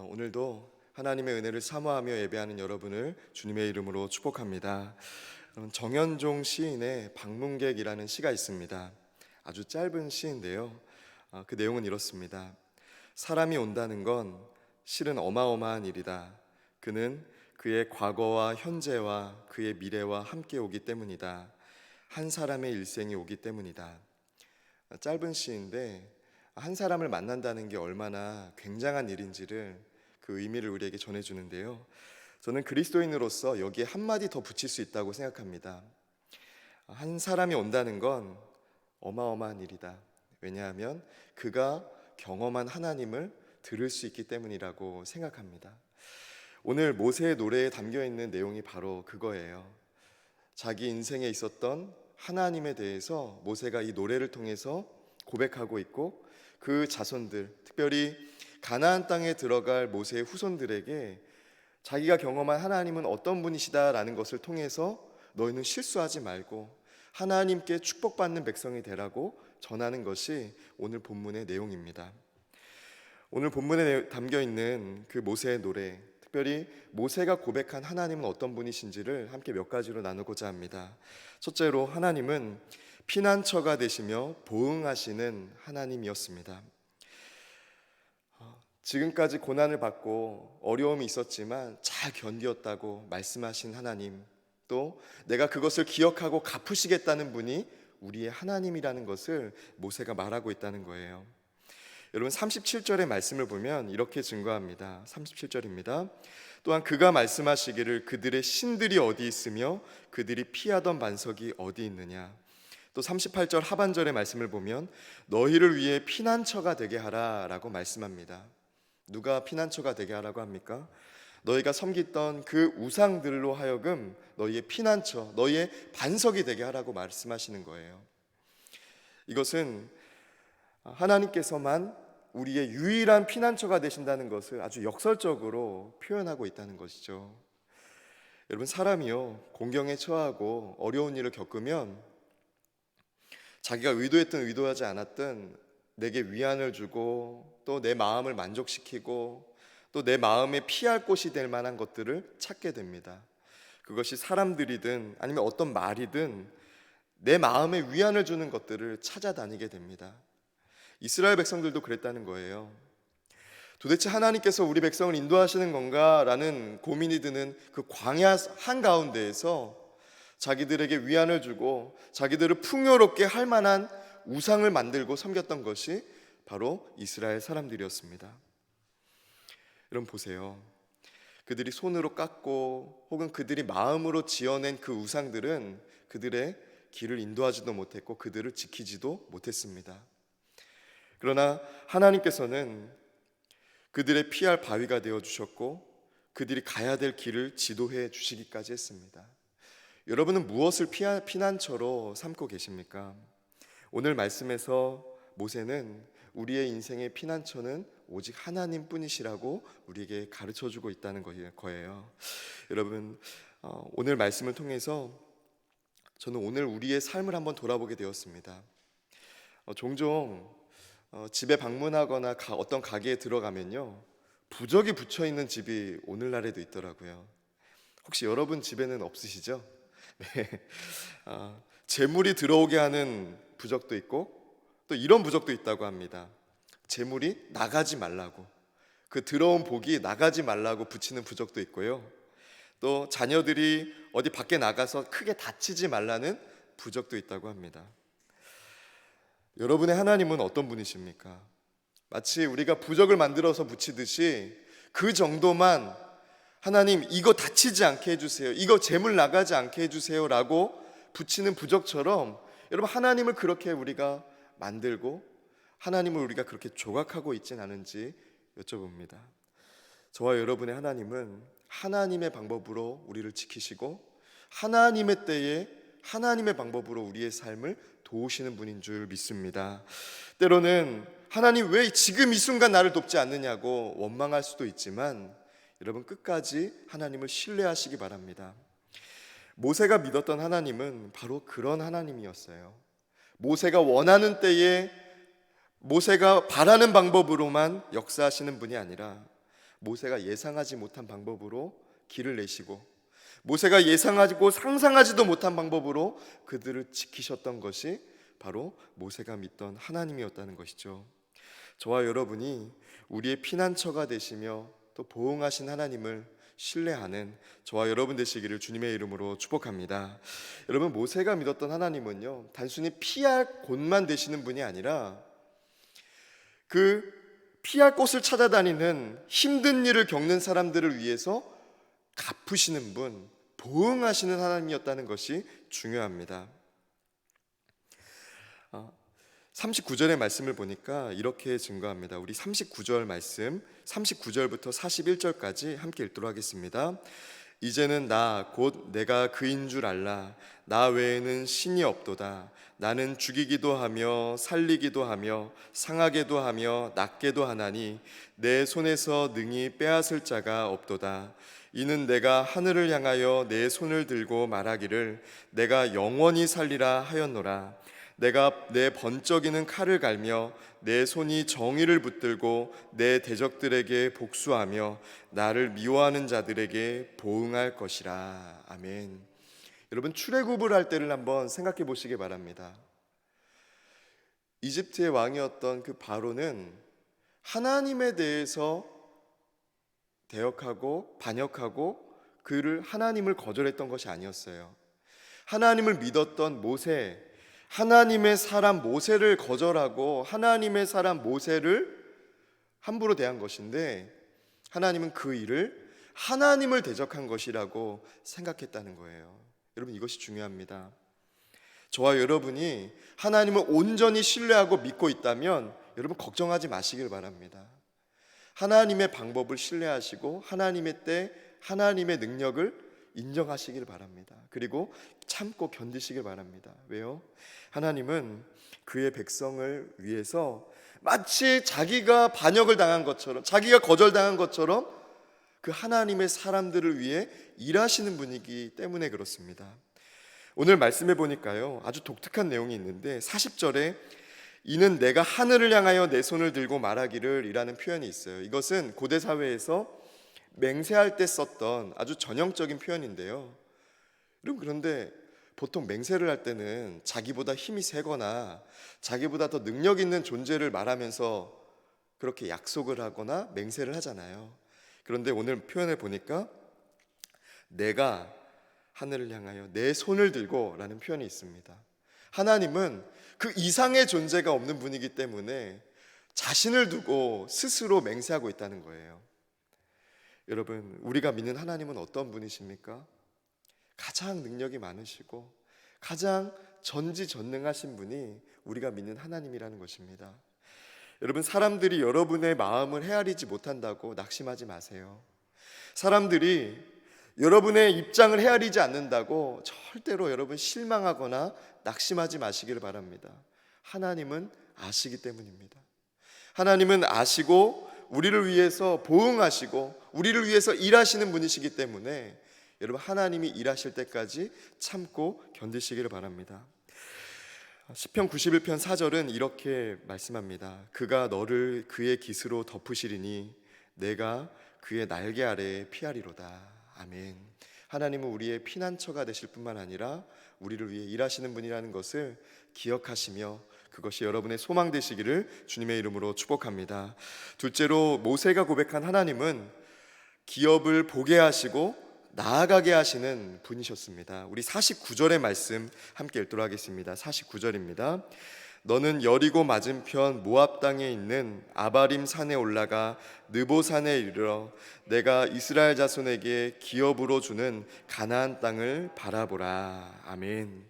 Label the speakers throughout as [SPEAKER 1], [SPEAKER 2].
[SPEAKER 1] 오늘도 하나님의 은혜를 사모하며 예배하는 여러분을 주님의 이름으로 축복합니다. 정현종 시인의 방문객이라는 시가 있습니다. 아주 짧은 시인데요. 그 내용은 이렇습니다. 사람이 온다는 건 실은 어마어마한 일이다. 그는 그의 과거와 현재와 그의 미래와 함께 오기 때문이다. 한 사람의 일생이 오기 때문이다. 짧은 시인데 한 사람을 만난다는 게 얼마나 굉장한 일인지를 그 의미를 우리에게 전해주는데요. 저는 그리스도인으로서 여기에 한마디 더 붙일 수 있다고 생각합니다. 한 사람이 온다는 건 어마어마한 일이다. 왜냐하면 그가 경험한 하나님을 들을 수 있기 때문이라고 생각합니다. 오늘 모세의 노래에 담겨있는 내용이 바로 그거예요. 자기 인생에 있었던 하나님에 대해서 모세가 이 노래를 통해서 고백하고 있고, 그 자손들, 특별히 가나안 땅에 들어갈 모세의 후손들에게 자기가 경험한 하나님은 어떤 분이시다라는 것을 통해서 너희는 실수하지 말고 하나님께 축복받는 백성이 되라고 전하는 것이 오늘 본문의 내용입니다. 오늘 본문에 담겨있는 그 모세의 노래, 특별히 모세가 고백한 하나님은 어떤 분이신지를 함께 몇 가지로 나누고자 합니다. 첫째로, 하나님은 피난처가 되시며 보응하시는 하나님이었습니다. 지금까지 고난을 받고 어려움이 있었지만 잘 견디었다고 말씀하신 하나님, 또 내가 그것을 기억하고 갚으시겠다는 분이 우리의 하나님이라는 것을 모세가 말하고 있다는 거예요. 여러분, 37절의 말씀을 보면 이렇게 증거합니다. 37절입니다. 또한 그가 말씀하시기를 그들의 신들이 어디 있으며 그들이 피하던 반석이 어디 있느냐. 또 38절 하반절의 말씀을 보면 너희를 위해 피난처가 되게 하라 라고 말씀합니다. 누가 피난처가 되게 하라고 합니까? 너희가 섬기던 그 우상들로 하여금 너희의 피난처, 너희의 반석이 되게 하라고 말씀하시는 거예요. 이것은 하나님께서만 우리의 유일한 피난처가 되신다는 것을 아주 역설적으로 표현하고 있다는 것이죠. 여러분, 사람이요, 공경에 처하고 어려운 일을 겪으면 자기가 의도했든 의도하지 않았든 내게 위안을 주고 또 내 마음을 만족시키고 또 내 마음에 피할 곳이 될 만한 것들을 찾게 됩니다. 그것이 사람들이든 아니면 어떤 말이든 내 마음에 위안을 주는 것들을 찾아다니게 됩니다. 이스라엘 백성들도 그랬다는 거예요. 도대체 하나님께서 우리 백성을 인도하시는 건가라는 고민이 드는 그 광야 한가운데에서 자기들에게 위안을 주고 자기들을 풍요롭게 할 만한 우상을 만들고 섬겼던 것이 바로 이스라엘 사람들이었습니다. 여러분 보세요. 그들이 손으로 깎고 혹은 그들이 마음으로 지어낸 그 우상들은 그들의 길을 인도하지도 못했고 그들을 지키지도 못했습니다. 그러나 하나님께서는 그들의 피할 바위가 되어주셨고 그들이 가야 될 길을 지도해 주시기까지 했습니다. 여러분은 무엇을 피난처로 삼고 계십니까? 오늘 말씀에서 모세는 우리의 인생의 피난처는 오직 하나님뿐이시라고 우리에게 가르쳐주고 있다는 거예요. 여러분, 오늘 말씀을 통해서 저는 오늘 우리의 삶을 한번 돌아보게 되었습니다. 종종 집에 방문하거나 어떤 가게에 들어가면요, 부적이 붙여있는 집이 오늘날에도 있더라고요. 혹시 여러분 집에는 없으시죠? 네. 재물이 들어오게 하는 부적도 있고 또 이런 부적도 있다고 합니다. 재물이 나가지 말라고, 그 들어온 복이 나가지 말라고 붙이는 부적도 있고요. 또 자녀들이 어디 밖에 나가서 크게 다치지 말라는 부적도 있다고 합니다. 여러분의 하나님은 어떤 분이십니까? 마치 우리가 부적을 만들어서 붙이듯이 그 정도만 하나님 이거 다치지 않게 해주세요, 이거 재물 나가지 않게 해주세요 라고 붙이는 부적처럼 여러분, 하나님을 그렇게 우리가 만들고 하나님을 우리가 그렇게 조각하고 있진 않은지 여쭤봅니다. 저와 여러분의 하나님은 하나님의 방법으로 우리를 지키시고 하나님의 때에 하나님의 방법으로 우리의 삶을 도우시는 분인 줄 믿습니다. 때로는 하나님 왜 지금 이 순간 나를 돕지 않느냐고 원망할 수도 있지만 여러분, 끝까지 하나님을 신뢰하시기 바랍니다. 모세가 믿었던 하나님은 바로 그런 하나님이었어요. 모세가 원하는 때에 모세가 바라는 방법으로만 역사하시는 분이 아니라 모세가 예상하지 못한 방법으로 길을 내시고 모세가 예상하고 상상하지도 못한 방법으로 그들을 지키셨던 것이 바로 모세가 믿던 하나님이었다는 것이죠. 저와 여러분이 우리의 피난처가 되시며 또 보응하신 하나님을 신뢰하는 저와 여러분 되시기를 주님의 이름으로 축복합니다. 여러분, 모세가 믿었던 하나님은요, 단순히 피할 곳만 되시는 분이 아니라 그 피할 곳을 찾아다니는 힘든 일을 겪는 사람들을 위해서 갚으시는 분, 보응하시는 하나님이었다는 것이 중요합니다. 39절의 말씀을 보니까 이렇게 증거합니다. 우리 39절 말씀, 39절부터 41절까지 함께 읽도록 하겠습니다. 이제는 나 곧 내가 그인 줄 알라. 나 외에는 신이 없도다. 나는 죽이기도 하며 살리기도 하며 상하게도 하며 낫게도 하나니 내 손에서 능히 빼앗을 자가 없도다. 이는 내가 하늘을 향하여 내 손을 들고 말하기를 내가 영원히 살리라 하였노라. 내가 내 번쩍이는 칼을 갈며 내 손이 정의를 붙들고 내 대적들에게 복수하며 나를 미워하는 자들에게 보응할 것이라. 아멘. 여러분, 출애굽을 할 때를 한번 생각해 보시기 바랍니다. 이집트의 왕이었던 그 바로는 하나님에 대해서 대역하고 반역하고 그를 하나님을 거절했던 것이 아니었어요. 하나님을 믿었던 모세, 하나님의 사람 모세를 거절하고 하나님의 사람 모세를 함부로 대한 것인데 하나님은 그 일을 하나님을 대적한 것이라고 생각했다는 거예요. 여러분, 이것이 중요합니다. 저와 여러분이 하나님을 온전히 신뢰하고 믿고 있다면 여러분 걱정하지 마시길 바랍니다. 하나님의 방법을 신뢰하시고 하나님의 때 하나님의 능력을 인정하시길 바랍니다. 그리고 참고 견디시길 바랍니다. 왜요? 하나님은 그의 백성을 위해서 마치 자기가 반역을 당한 것처럼, 자기가 거절당한 것처럼 그 하나님의 사람들을 위해 일하시는 분이기 때문에 그렇습니다. 오늘 말씀해 보니까요, 아주 독특한 내용이 있는데 40절에 이는 내가 하늘을 향하여 내 손을 들고 말하기를 이라는 표현이 있어요. 이것은 고대 사회에서 맹세할 때 썼던 아주 전형적인 표현인데요. 여러분, 그런데 보통 맹세를 할 때는 자기보다 힘이 세거나 자기보다 더 능력 있는 존재를 말하면서 그렇게 약속을 하거나 맹세를 하잖아요. 그런데 오늘 표현을 보니까 내가 하늘을 향하여 내 손을 들고 라는 표현이 있습니다. 하나님은 그 이상의 존재가 없는 분이기 때문에 자신을 두고 스스로 맹세하고 있다는 거예요. 여러분, 우리가 믿는 하나님은 어떤 분이십니까? 가장 능력이 많으시고 가장 전지전능하신 분이 우리가 믿는 하나님이라는 것입니다. 여러분, 사람들이 여러분의 마음을 헤아리지 못한다고 낙심하지 마세요. 사람들이 여러분의 입장을 헤아리지 않는다고 절대로 여러분 실망하거나 낙심하지 마시기를 바랍니다. 하나님은 아시기 때문입니다. 하나님은 아시고 우리를 위해서 보응하시고 우리를 위해서 일하시는 분이시기 때문에 여러분, 하나님이 일하실 때까지 참고 견디시기를 바랍니다. 시편 91편 4절은 이렇게 말씀합니다. 그가 너를 그의 깃으로 덮으시리니 내가 그의 날개 아래에 피하리로다. 아멘. 하나님은 우리의 피난처가 되실 뿐만 아니라 우리를 위해 일하시는 분이라는 것을 기억하시며 그것이 여러분의 소망 되시기를 주님의 이름으로 축복합니다. 둘째로, 모세가 고백한 하나님은 기업을 보게 하시고 나아가게 하시는 분이셨습니다. 우리 49절의 말씀 함께 읽도록 하겠습니다. 49절입니다. 너는 여리고 맞은편 모압 땅에 있는 아바림 산에 올라가 느보 산에 이르러 내가 이스라엘 자손에게 기업으로 주는 가나안 땅을 바라보라. 아멘.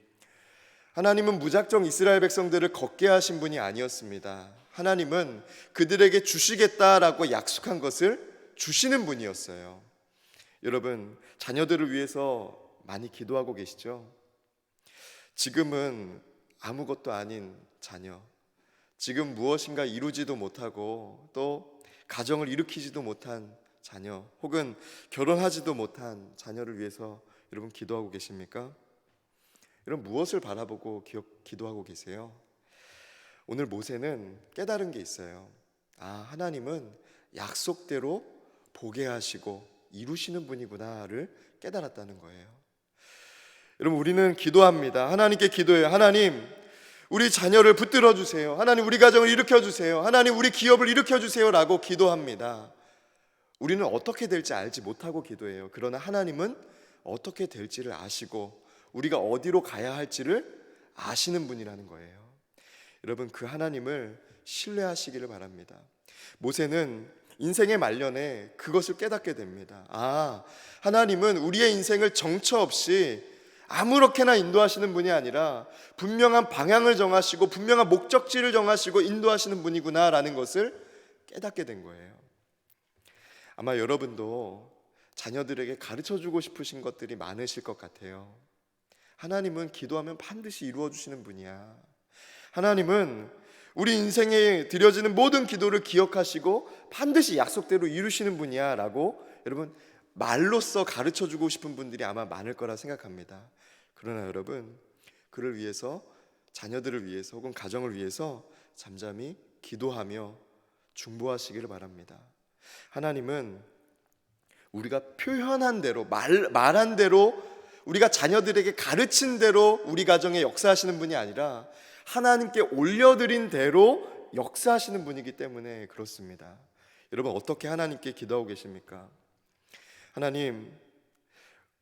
[SPEAKER 1] 하나님은 무작정 이스라엘 백성들을 걷게 하신 분이 아니었습니다. 하나님은 그들에게 주시겠다라고 약속한 것을 주시는 분이었어요. 여러분, 자녀들을 위해서 많이 기도하고 계시죠? 지금은 아무것도 아닌 자녀, 지금 무엇인가 이루지도 못하고 또 가정을 일으키지도 못한 자녀, 혹은 결혼하지도 못한 자녀를 위해서 여러분 기도하고 계십니까? 여러분, 무엇을 바라보고 기도하고 계세요? 오늘 모세는 깨달은 게 있어요. 하나님은 약속대로 보게 하시고 이루시는 분이구나를 깨달았다는 거예요. 여러분, 우리는 기도합니다. 하나님께 기도해요. 하나님, 우리 자녀를 붙들어 주세요. 하나님, 우리 가정을 일으켜 주세요. 하나님, 우리 기업을 일으켜 주세요 라고 기도합니다. 우리는 어떻게 될지 알지 못하고 기도해요. 그러나 하나님은 어떻게 될지를 아시고 우리가 어디로 가야 할지를 아시는 분이라는 거예요. 여러분, 그 하나님을 신뢰하시기를 바랍니다. 모세는 인생의 말년에 그것을 깨닫게 됩니다. 아, 하나님은 우리의 인생을 정처 없이 아무렇게나 인도하시는 분이 아니라 분명한 방향을 정하시고 분명한 목적지를 정하시고 인도하시는 분이구나라는 것을 깨닫게 된 거예요. 아마 여러분도 자녀들에게 가르쳐주고 싶으신 것들이 많으실 것 같아요. 하나님은 기도하면 반드시 이루어주시는 분이야. 하나님은 우리 인생에 드려지는 모든 기도를 기억하시고 반드시 약속대로 이루시는 분이야 라고 여러분 말로써 가르쳐주고 싶은 분들이 아마 많을 거라 생각합니다. 그러나 여러분, 그를 위해서, 자녀들을 위해서 혹은 가정을 위해서 잠잠히 기도하며 중보하시기를 바랍니다. 하나님은 우리가 표현한 대로 말한 대로 우리가 자녀들에게 가르친 대로 우리 가정에 역사하시는 분이 아니라 하나님께 올려드린 대로 역사하시는 분이기 때문에 그렇습니다. 여러분, 어떻게 하나님께 기도하고 계십니까? 하나님,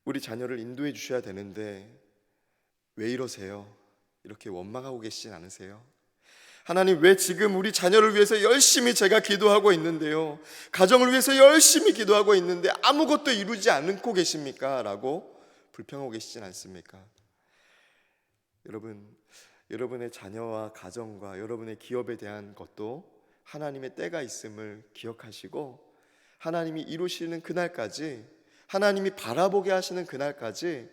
[SPEAKER 1] 우리 자녀를 인도해 주셔야 되는데 왜 이러세요? 이렇게 원망하고 계시진 않으세요? 하나님, 왜 지금 우리 자녀를 위해서 열심히 제가 기도하고 있는데요, 가정을 위해서 열심히 기도하고 있는데 아무것도 이루지 않고 계십니까? 라고 불평하고 계시진 않습니까? 여러분, 여러분의 자녀와 가정과 여러분의 기업에 대한 것도 하나님의 때가 있음을 기억하시고 하나님이 이루시는 그날까지, 하나님이 바라보게 하시는 그날까지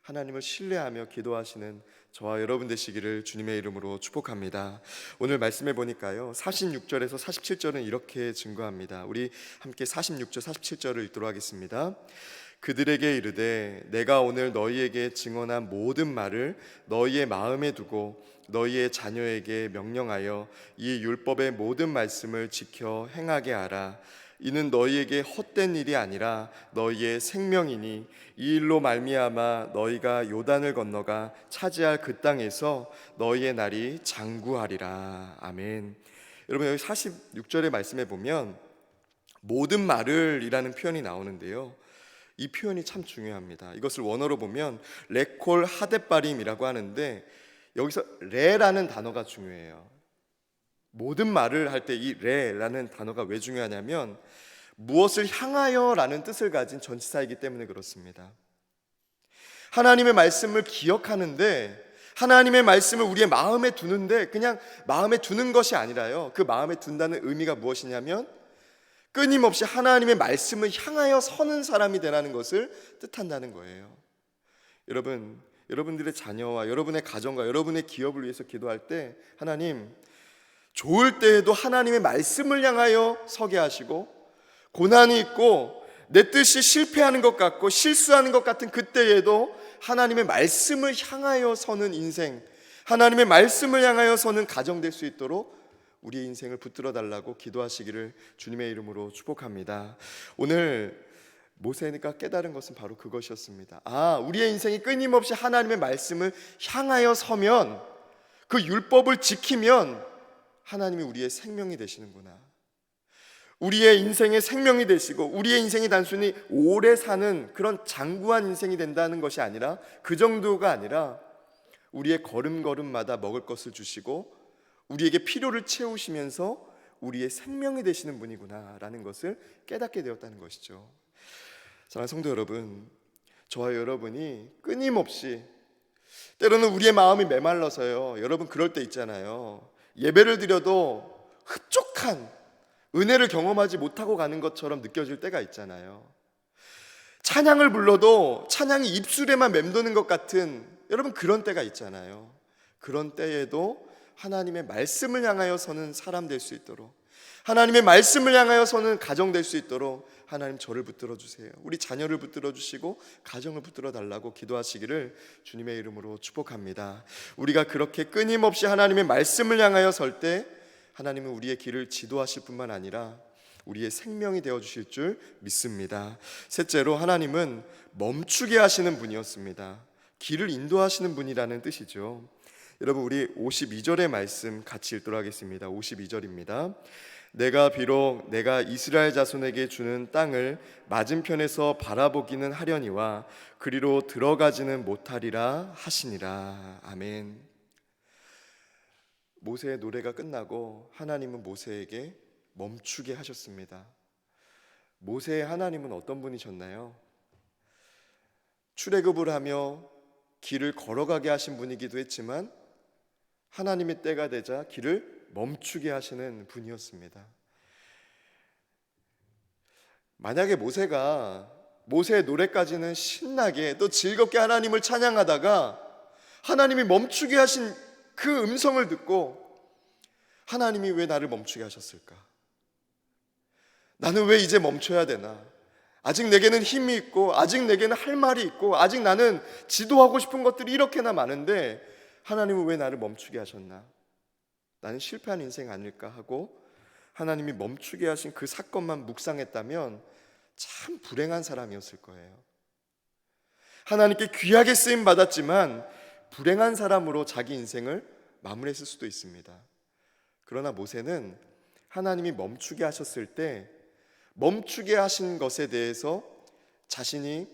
[SPEAKER 1] 하나님을 신뢰하며 기도하시는 저와 여러분 되시기를 주님의 이름으로 축복합니다. 오늘 말씀해 보니까요, 46절에서 47절은 이렇게 증거합니다. 우리 함께 46절 47절을 읽도록 하겠습니다. 그들에게 이르되 내가 오늘 너희에게 증언한 모든 말을 너희의 마음에 두고 너희의 자녀에게 명령하여 이 율법의 모든 말씀을 지켜 행하게 하라. 이는 너희에게 헛된 일이 아니라 너희의 생명이니 이 일로 말미암아 너희가 요단을 건너가 차지할 그 땅에서 너희의 날이 장구하리라. 아멘. 여러분, 여기 46절의 말씀에 보면 모든 말을 이라는 표현이 나오는데요, 이 표현이 참 중요합니다. 이것을 원어로 보면 레콜 하데바림이라고 하는데 여기서 레라는 단어가 중요해요. 모든 말을 할 때 이 레라는 단어가 왜 중요하냐면 무엇을 향하여 라는 뜻을 가진 전치사이기 때문에 그렇습니다. 하나님의 말씀을 기억하는데, 하나님의 말씀을 우리의 마음에 두는데 그냥 마음에 두는 것이 아니라요, 그 마음에 둔다는 의미가 무엇이냐면 끊임없이 하나님의 말씀을 향하여 서는 사람이 되라는 것을 뜻한다는 거예요. 여러분, 여러분들의 자녀와 여러분의 가정과 여러분의 기업을 위해서 기도할 때 하나님, 좋을 때에도 하나님의 말씀을 향하여 서게 하시고 고난이 있고 내 뜻이 실패하는 것 같고 실수하는 것 같은 그때에도 하나님의 말씀을 향하여 서는 인생, 하나님의 말씀을 향하여 서는 가정 될 수 있도록 우리의 인생을 붙들어 달라고 기도하시기를 주님의 이름으로 축복합니다. 오늘 모세가 깨달은 것은 바로 그것이었습니다. 아, 우리의 인생이 끊임없이 하나님의 말씀을 향하여 서면, 그 율법을 지키면 하나님이 우리의 생명이 되시는구나. 우리의 인생의 생명이 되시고 우리의 인생이 단순히 오래 사는 그런 장구한 인생이 된다는 것이 아니라, 그 정도가 아니라 우리의 걸음걸음마다 먹을 것을 주시고 우리에게 필요를 채우시면서 우리의 생명이 되시는 분이구나 라는 것을 깨닫게 되었다는 것이죠. 사랑하는 성도 여러분, 저와 여러분이 끊임없이, 때로는 우리의 마음이 메말라서요, 여러분 그럴 때 있잖아요, 예배를 드려도 흡족한 은혜를 경험하지 못하고 가는 것처럼 느껴질 때가 있잖아요. 찬양을 불러도 찬양이 입술에만 맴도는 것 같은 여러분 그런 때가 있잖아요. 그런 때에도 하나님의 말씀을 향하여 서는 사람 될 수 있도록, 하나님의 말씀을 향하여 서는 가정 될 수 있도록 하나님 저를 붙들어 주세요. 우리 자녀를 붙들어 주시고 가정을 붙들어 달라고 기도하시기를 주님의 이름으로 축복합니다. 우리가 그렇게 끊임없이 하나님의 말씀을 향하여 설 때 하나님은 우리의 길을 지도하실 뿐만 아니라 우리의 생명이 되어 주실 줄 믿습니다. 셋째로 하나님은 멈추게 하시는 분이었습니다. 길을 인도하시는 분이라는 뜻이죠. 여러분, 우리 52절의 말씀 같이 읽도록 하겠습니다. 52절입니다. 내가 이스라엘 자손에게 주는 땅을 맞은편에서 바라보기는 하려니와 그리로 들어가지는 못하리라 하시니라. 아멘. 모세의 노래가 끝나고 하나님은 모세에게 멈추게 하셨습니다. 모세의 하나님은 어떤 분이셨나요? 출애굽을 하며 길을 걸어가게 하신 분이기도 했지만 하나님의 때가 되자 길을 멈추게 하시는 분이었습니다. 만약에 모세의 노래까지는 신나게 또 즐겁게 하나님을 찬양하다가 하나님이 멈추게 하신 그 음성을 듣고 하나님이 왜 나를 멈추게 하셨을까? 나는 왜 이제 멈춰야 되나? 아직 내게는 힘이 있고 아직 내게는 할 말이 있고 아직 나는 지도하고 싶은 것들이 이렇게나 많은데 하나님은 왜 나를 멈추게 하셨나? 나는 실패한 인생 아닐까 하고 하나님이 멈추게 하신 그 사건만 묵상했다면 참 불행한 사람이었을 거예요. 하나님께 귀하게 쓰임 받았지만 불행한 사람으로 자기 인생을 마무리했을 수도 있습니다. 그러나 모세는 하나님이 멈추게 하셨을 때 멈추게 하신 것에 대해서 자신이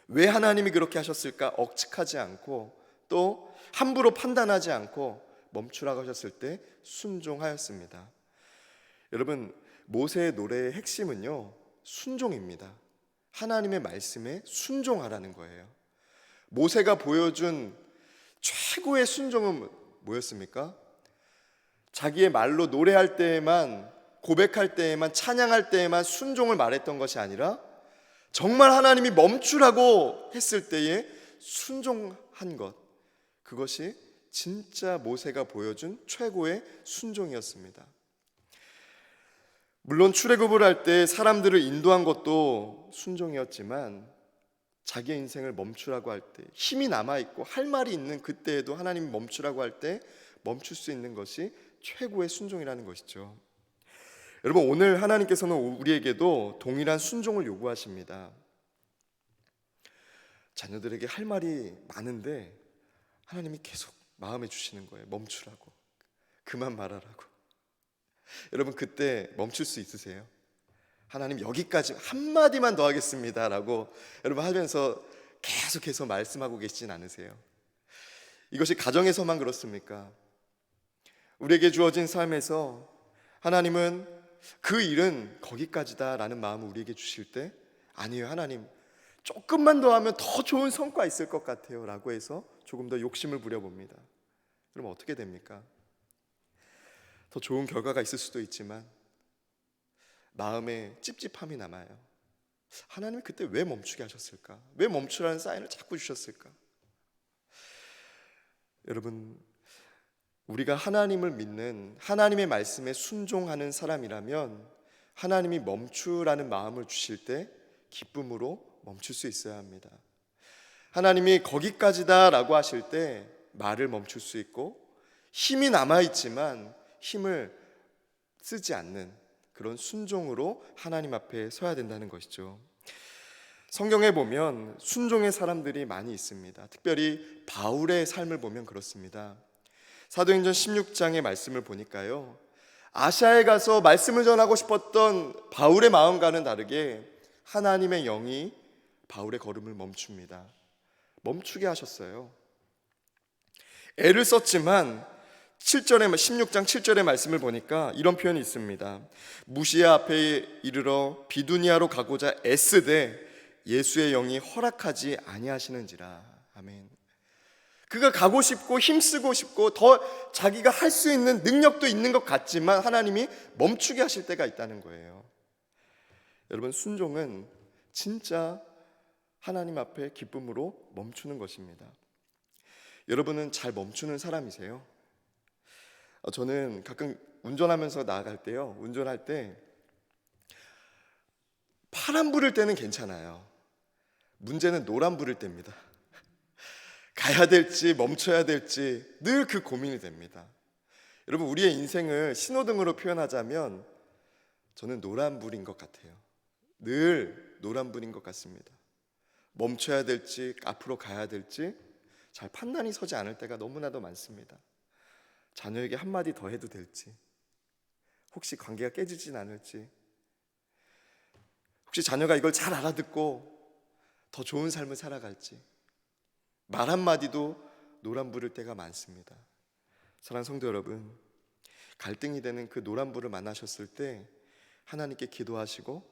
[SPEAKER 1] 왜 하나님이 그렇게 하셨을까 억측하지 않고 또 함부로 판단하지 않고 멈추라고 하셨을 때 순종하였습니다. 여러분, 모세의 노래의 핵심은요, 순종입니다. 하나님의 말씀에 순종하라는 거예요. 모세가 보여준 최고의 순종은 뭐였습니까? 자기의 말로 노래할 때에만, 고백할 때에만, 찬양할 때에만 순종을 말했던 것이 아니라 정말 하나님이 멈추라고 했을 때에 순종한 것, 그것이 진짜 모세가 보여준 최고의 순종이었습니다. 물론 출애굽을 할 때 사람들을 인도한 것도 순종이었지만 자기의 인생을 멈추라고 할 때, 힘이 남아있고 할 말이 있는 그때에도 하나님이 멈추라고 할 때 멈출 수 있는 것이 최고의 순종이라는 것이죠. 여러분, 오늘 하나님께서는 우리에게도 동일한 순종을 요구하십니다. 자녀들에게 할 말이 많은데 하나님이 계속 마음에 주시는 거예요. 멈추라고, 그만 말하라고. 여러분, 그때 멈출 수 있으세요? 하나님, 여기까지 한마디만 더 하겠습니다 라고 여러분 하면서 계속해서 말씀하고 계시진 않으세요? 이것이 가정에서만 그렇습니까? 우리에게 주어진 삶에서 하나님은 그 일은 거기까지다 라는 마음을 우리에게 주실 때, 아니에요, 하나님 조금만 더 하면 더 좋은 성과 있을 것 같아요 라고 해서 조금 더 욕심을 부려봅니다. 그럼 어떻게 됩니까? 더 좋은 결과가 있을 수도 있지만 마음에 찝찝함이 남아요. 하나님이 그때 왜 멈추게 하셨을까? 왜 멈추라는 사인을 자꾸 주셨을까? 여러분, 우리가 하나님을 믿는, 하나님의 말씀에 순종하는 사람이라면 하나님이 멈추라는 마음을 주실 때 기쁨으로 멈출 수 있어야 합니다. 하나님이 거기까지다 라고 하실 때 말을 멈출 수 있고, 힘이 남아있지만 힘을 쓰지 않는 그런 순종으로 하나님 앞에 서야 된다는 것이죠. 성경에 보면 순종의 사람들이 많이 있습니다. 특별히 바울의 삶을 보면 그렇습니다. 사도행전 16장의 말씀을 보니까요, 아시아에 가서 말씀을 전하고 싶었던 바울의 마음과는 다르게 하나님의 영이 바울의 걸음을 멈춥니다. 멈추게 하셨어요. 애를 썼지만 16장 7절의 말씀을 보니까 이런 표현이 있습니다. 무시아 앞에 이르러 비두니아로 가고자 애쓰되 예수의 영이 허락하지 아니하시는지라. 아멘. 그가 가고 싶고 힘쓰고 싶고 더 자기가 할 수 있는 능력도 있는 것 같지만 하나님이 멈추게 하실 때가 있다는 거예요. 여러분, 순종은 진짜 하나님 앞에 기쁨으로 멈추는 것입니다. 여러분은 잘 멈추는 사람이세요? 저는 가끔 운전하면서 나아갈 때요, 운전할 때 파란 불을 때는 괜찮아요. 문제는 노란 불을 때입니다. 가야 될지 멈춰야 될지 늘 그 고민이 됩니다. 여러분, 우리의 인생을 신호등으로 표현하자면 저는 노란불인 것 같아요. 늘 노란불인 것 같습니다. 멈춰야 될지 앞으로 가야 될지 잘 판단이 서지 않을 때가 너무나도 많습니다. 자녀에게 한마디 더 해도 될지, 혹시 관계가 깨지진 않을지, 혹시 자녀가 이걸 잘 알아듣고 더 좋은 삶을 살아갈지, 말 한마디도 노란불일 때가 많습니다. 사랑하는 성도 여러분, 갈등이 되는 그 노란불을 만나셨을 때 하나님께 기도하시고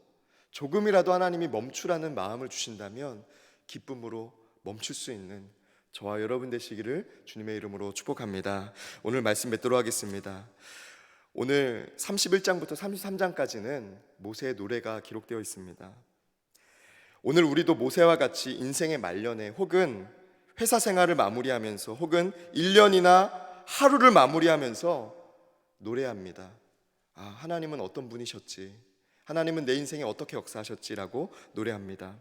[SPEAKER 1] 조금이라도 하나님이 멈추라는 마음을 주신다면 기쁨으로 멈출 수 있는 저와 여러분 되시기를 주님의 이름으로 축복합니다. 오늘 말씀 맺도록 하겠습니다. 오늘 31장부터 33장까지는 모세의 노래가 기록되어 있습니다. 오늘 우리도 모세와 같이 인생의 말년에 혹은 회사 생활을 마무리하면서 혹은 1년이나 하루를 마무리하면서 노래합니다. 하나님은 어떤 분이셨지, 하나님은 내 인생에 어떻게 역사하셨지라고 노래합니다.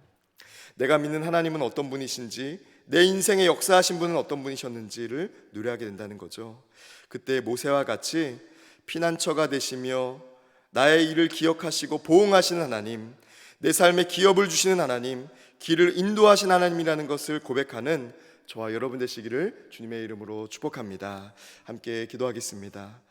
[SPEAKER 1] 내가 믿는 하나님은 어떤 분이신지, 내 인생에 역사하신 분은 어떤 분이셨는지를 노래하게 된다는 거죠. 그때 모세와 같이 피난처가 되시며 나의 일을 기억하시고 보응하시는 하나님, 내 삶에 기업을 주시는 하나님, 길을 인도하신 하나님이라는 것을 고백하는 저와 여러분 되시기를 주님의 이름으로 축복합니다. 함께 기도하겠습니다.